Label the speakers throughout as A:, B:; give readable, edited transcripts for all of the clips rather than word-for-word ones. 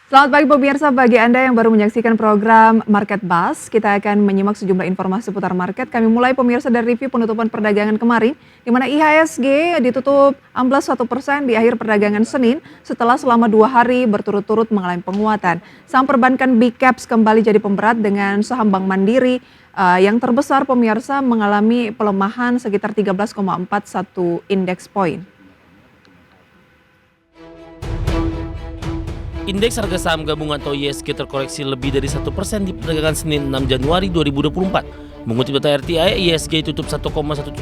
A: Selamat pagi pemirsa, bagi Anda yang baru menyaksikan program Market Buzz, kita akan menyimak sejumlah informasi seputar market. Kami mulai pemirsa dari review penutupan perdagangan kemarin, di mana IHSG ditutup amblas 1% di akhir perdagangan Senin setelah selama 2 hari berturut-turut mengalami penguatan. Saham perbankan Big Caps kembali jadi pemberat dengan saham Bank Mandiri yang terbesar pemirsa mengalami pelemahan sekitar 13,41 indeks poin.
B: Indeks harga saham gabungan atau IHSG terkoreksi lebih dari 1% di perdagangan Senin 6 Januari 2024. Mengutip data RTI, IHSG tutup 1,17%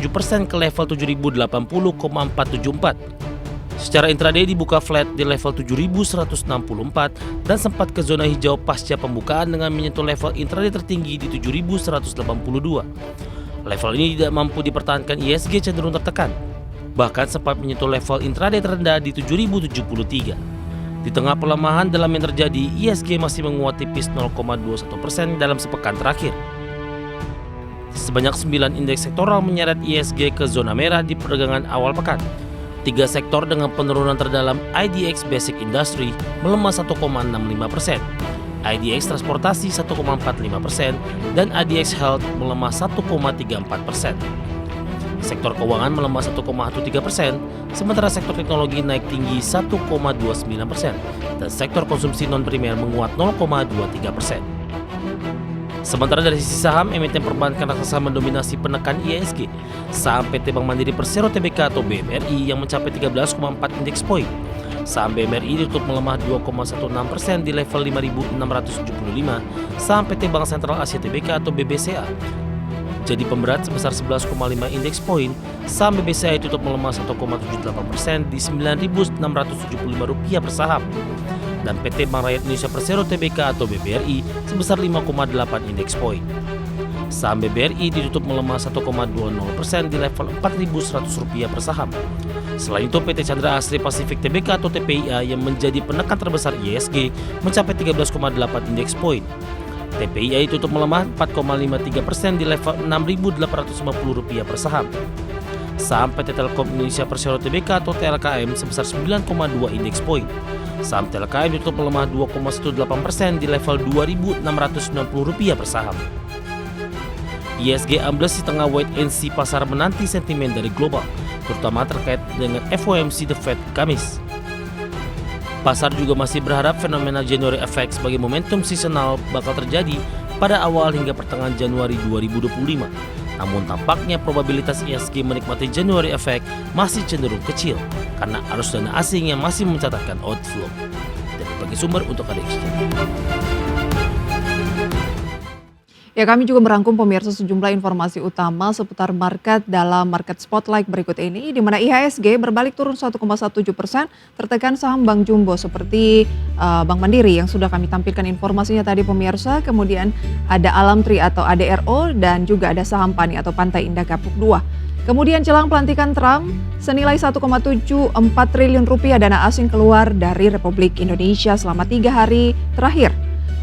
B: ke level 7.080,474. Secara intraday dibuka flat di level 7.164 dan sempat ke zona hijau pasca pembukaan dengan menyentuh level intraday tertinggi di 7.182. Level ini tidak mampu dipertahankan, IHSG cenderung tertekan. Bahkan sempat menyentuh level intraday terendah di 7.073. Di tengah pelemahan dalam yang terjadi, IHSG masih menguat tipis 0,21% dalam sepekan terakhir. Sebanyak 9 indeks sektoral menyeret IHSG ke zona merah di perdagangan awal pekan. 3 sektor dengan penurunan terdalam, IDX Basic Industry melemah 1,65%, IDX Transportasi 1,45%, dan IDX Health melemah 1,34%. Sektor keuangan melemah 1,13%, sementara sektor teknologi naik tinggi 1,29%, dan sektor konsumsi non-primer menguat 0,23%. Sementara dari sisi saham, emiten perbankan raksasa mendominasi penekan IHSG. Saham PT Bank Mandiri Persero Tbk atau BMRI yang mencapai 13,4 indeks poin. Saham BMRI ditutup melemah 2,16% di level 5.675. Saham PT Bank Sentral Asia Tbk atau BBCA jadi pemberat sebesar 11,5 indeks poin. Saham BBCA tutup melemah 1,78% di Rp9.675 per saham. Dan PT Bank Rakyat Indonesia Persero Tbk atau BBRI sebesar 5,8 indeks poin. Saham BBRI ditutup melemah 1,20% di level Rp4.100 per saham. Selain itu, PT Chandra Asri Pasifik Tbk atau TPIA yang menjadi penekan terbesar IHSG mencapai 13,8 indeks poin. TPIA tutup melemah 4,53% di level Rp6.850 per saham. Saham PT Telkom Indonesia Persero Tbk atau TLKM sebesar 9,2 indeks poin. Saham TLKM tutup melemah 2,18% di level Rp2.690 per saham. IHSG ambles di tengah wait and see pasar menanti sentimen dari global, terutama terkait dengan FOMC The Fed Kamis. Pasar juga masih berharap fenomena January Effect sebagai momentum seasonal bakal terjadi pada awal hingga pertengahan Januari 2025. Namun tampaknya probabilitas IHSG menikmati January Effect masih cenderung kecil karena arus dana asing yang masih mencatatkan outflow. Dari berbagai sumber untuk Anda exchange.
A: Ya, kami juga merangkum pemirsa sejumlah informasi utama seputar market dalam Market Spotlight berikut ini, di mana IHSG berbalik turun 1,17%, tertekan saham Bank Jumbo seperti Bank Mandiri yang sudah kami tampilkan informasinya tadi pemirsa, kemudian ada Alamtri atau ADRO, dan juga ada saham PANI atau Pantai Indah Kapuk 2. Kemudian jelang pelantikan Trump, senilai 1,74 triliun rupiah dana asing keluar dari Republik Indonesia selama 3 hari terakhir.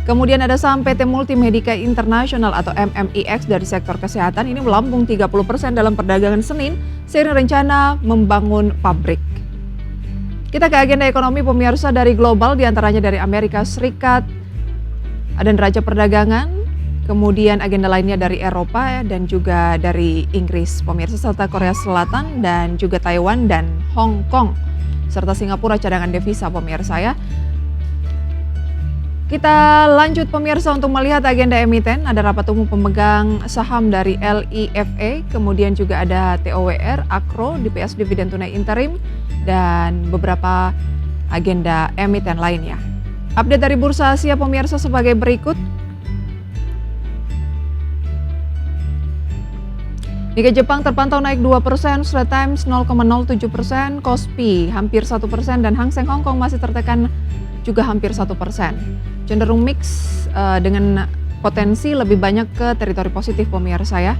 A: Kemudian ada saham PT Multimedika International atau MMIX dari sektor kesehatan, ini melambung 30% dalam perdagangan Senin seiring rencana membangun pabrik. Kita ke agenda ekonomi pemirsa dari global, diantaranya dari Amerika Serikat, ada neraca perdagangan, kemudian agenda lainnya dari Eropa dan juga dari Inggris pemirsa, serta Korea Selatan dan juga Taiwan dan Hong Kong, serta Singapura cadangan devisa pemirsa ya. Kita lanjut pemirsa untuk melihat agenda emiten, ada rapat umum pemegang saham dari LIFA, kemudian juga ada TOWR, Akro, DPS Dividen Tunai Interim, dan beberapa agenda emiten lainnya. Update dari Bursa Asia pemirsa sebagai berikut. Nikkei Jepang terpantau naik 2%, Straits Times 0,07%, Kospi hampir 1%, dan Hang Seng Hong Kong masih tertekan juga hampir 1%. Cenderung mix dengan potensi lebih banyak ke teritori positif pemirsa ya.